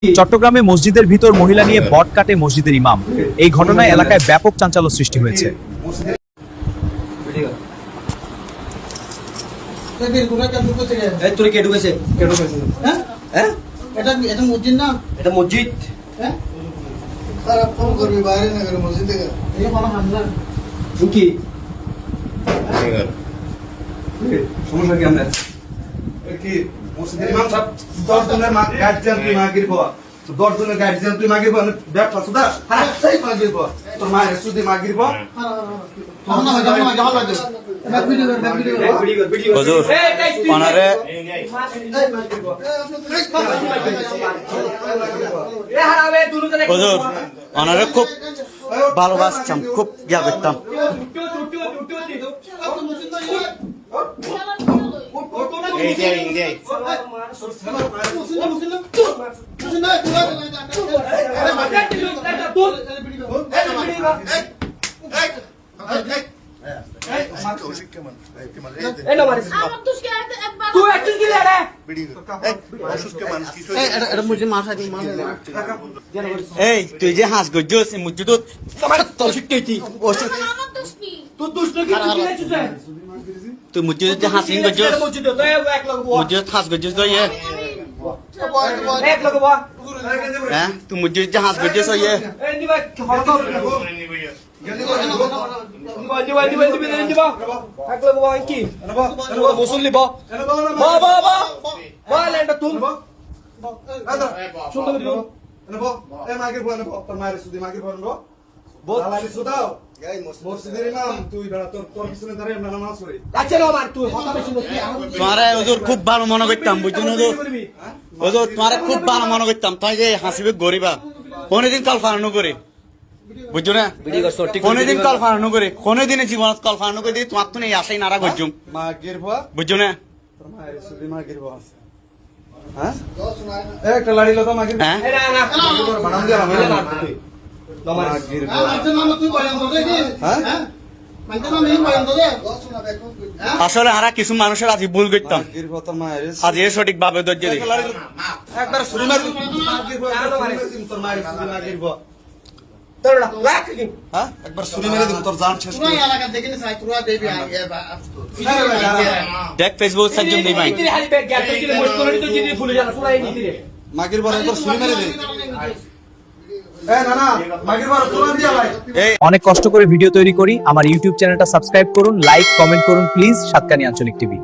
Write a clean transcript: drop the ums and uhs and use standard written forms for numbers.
চট্টগ্রামে মসজিদের ভিতর মহিলা নিয়ে বট কাটে মসজিদের ইমাম। এই ঘটনায় এলাকায় ব্যাপক চাঞ্চল্য সৃষ্টি হয়েছে। মসজিদের ইমাম সাহেব 10 জনের গার্জিয়ান তুই মাগির বাবা, তো 10 জনের গার্জিয়ান তুই মাগির বাবা, ব্যবসা সুদা হারাই মাগির বাবা, তোর মায়ের সুদি মাগির বাবা। হুজুর ওনারে হুজুর ওনারে খুব ভালোবাসতাম, খুব ইয়া করতাম। এই তুই যে হাঁস গজ্জস মসজিদত তুই মসজিদত যে হাঁস গজ্জস মসজিদত হাঁস গজ্জস তো ইয়ে হ্যাঁ তুই মসজিদত যে হাঁস গজ্জস ইয়ে তোমারে হুজুর খুব ভালো মনে করতাম, বুঝছেন হুজুর? হুজুর তোমারে খুব ভালো মনে করতাম, তাই যে হাসিবে গরিবা কোনদিন কল্পনা করে, বুঝছো না? কোনদিন কল্পনা করে, কোনদিন জীবনত কল্পনা করে তোমার তো নেই আশাই নারা করছুম, বুঝছো না? একটা লাড়ি লতা মাগির আসলে হারা কিছু মানুষের আজ ভুল করতাম, আজ এ সঠিক ভাবে ধৈর্য দিই। একবার ছুরি মারি একবার ছুরি মেরে দিব তোর জান শেষ করে দেখ ফেসবুক সাজ্জম দেই ভাই মাগির বড় তোর ছুরি মেরে দে। না মাগির বড় তোর দিয়া ভাই। অনেক কষ্ট করে ভিডিও তৈরি করি। আমার ইউটিউব চ্যানেলটা সাবস্ক্রাইব করুন, লাইক কমেন্ট করুন প্লিজ। সাতকানি আঞ্চলিক টিভি।